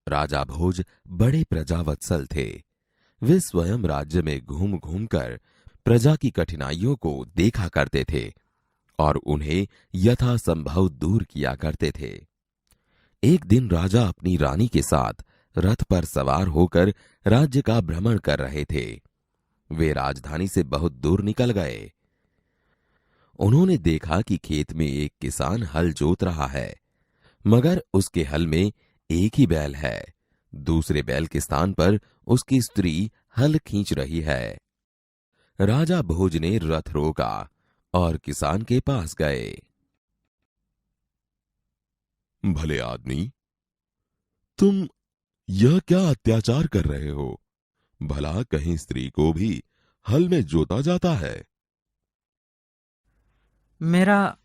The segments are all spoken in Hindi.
राजा भोज बड़े प्रजावत्सल थे। वे स्वयं राज्य में घूम घूम कर प्रजा की कठिनाइयों को देखा करते थे और उन्हें यथासंभव दूर किया करते थे। एक दिन राजा अपनी रानी के साथ रथ पर सवार होकर राज्य का भ्रमण कर रहे थे। वे राजधानी से बहुत दूर निकल गए। उन्होंने देखा कि खेत में एक किसान हल जोत रहा है, मगर उसके हल में एक ही बैल है। दूसरे बैल के स्थान पर उसकी स्त्री हल खींच रही है। राजा भोज ने रथ रोका और किसान के पास गए। भले आदमी, तुम यह क्या अत्याचार कर रहे हो? भला कहीं स्त्री को भी हल में जोता जाता है? मेरा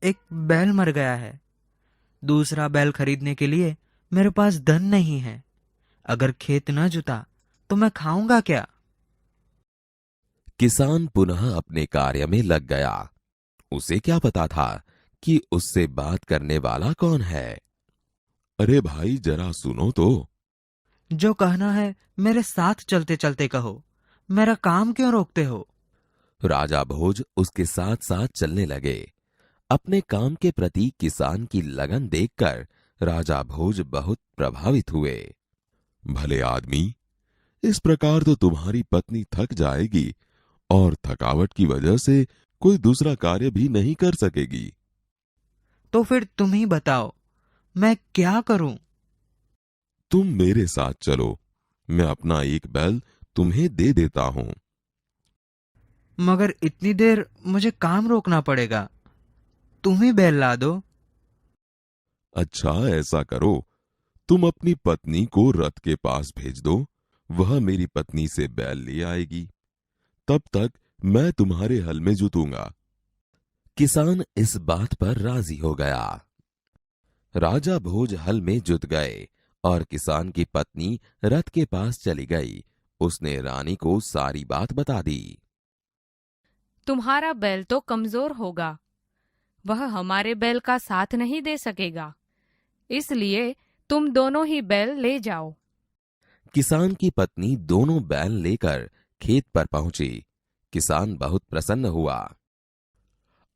एक बैल मर गया है। दूसरा बैल खरीदने के लिए मेरे पास धन नहीं है। अगर खेत न जुता तो मैं खाऊंगा क्या? किसान पुनः अपने कार्य में लग गया। उसे क्या पता था कि उससे बात करने वाला कौन है। अरे भाई, जरा सुनो तो। जो कहना है मेरे साथ चलते चलते कहो। मेरा काम क्यों रोकते हो? राजा भोज उसके साथ साथ चलने लगे। अपने काम के प्रति किसान की लगन देखकर राजा भोज बहुत प्रभावित हुए। भले आदमी, इस प्रकार तो तुम्हारी पत्नी थक जाएगी और थकावट की वजह से कोई दूसरा कार्य भी नहीं कर सकेगी। तो फिर तुम ही बताओ, मैं क्या करूं? तुम मेरे साथ चलो, मैं अपना एक बैल तुम्हें दे देता हूं। मगर इतनी देर मुझे काम रोकना पड़ेगा। तुम ही बैल ला दो। अच्छा, ऐसा करो, तुम अपनी पत्नी को रथ के पास भेज दो। वह मेरी पत्नी से बैल ले आएगी। तब तक मैं तुम्हारे हल में जुतूंगा। किसान इस बात पर राजी हो गया। राजा भोज हल में जुत गए और किसान की पत्नी रथ के पास चली गई। उसने रानी को सारी बात बता दी। तुम्हारा बैल तो कमजोर होगा, वह हमारे बैल का साथ नहीं दे सकेगा, इसलिए तुम दोनों ही बैल ले जाओ। किसान की पत्नी दोनों बैल लेकर खेत पर पहुंची। किसान बहुत प्रसन्न हुआ।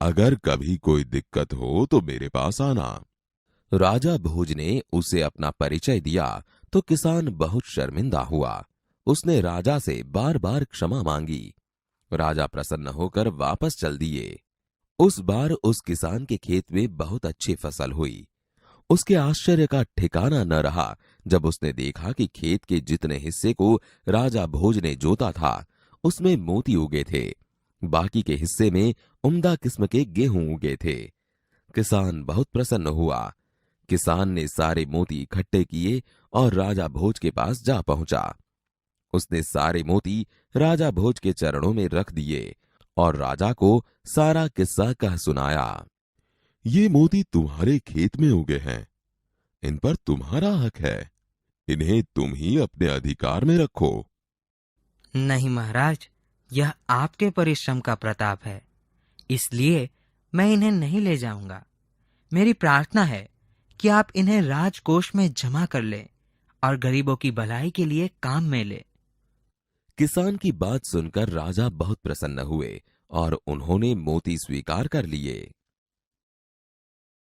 अगर कभी कोई दिक्कत हो तो मेरे पास आना। राजा भोज ने उसे अपना परिचय दिया तो किसान बहुत शर्मिंदा हुआ। उसने राजा से बार बार क्षमा मांगी। राजा प्रसन्न होकर वापस चल दिए। उस बार उस किसान के खेत में बहुत अच्छी फसल हुई। उसके आश्चर्य का ठिकाना न रहा जब उसने देखा कि खेत के जितने हिस्से को राजा भोज ने जोता था उसमें मोती उगे थे। बाकी के हिस्से में उम्दा किस्म के गेहूं उगे थे। किसान बहुत प्रसन्न हुआ। किसान ने सारे मोती इकट्ठे किए और राजा भोज के पास जा पहुंचा। उसने सारे मोती राजा भोज के चरणों में रख दिए और राजा को सारा किस्सा कह सुनाया। ये मोती तुम्हारे खेत में उगे हैं, इन पर तुम्हारा हक है। इन्हें तुम ही अपने अधिकार में रखो। नहीं महाराज, यह आपके परिश्रम का प्रताप है, इसलिए मैं इन्हें नहीं ले जाऊंगा। मेरी प्रार्थना है कि आप इन्हें राजकोष में जमा कर लें और गरीबों की भलाई के लिए काम में ले। किसान की बात सुनकर राजा बहुत प्रसन्न हुए और उन्होंने मोती स्वीकार कर लिए।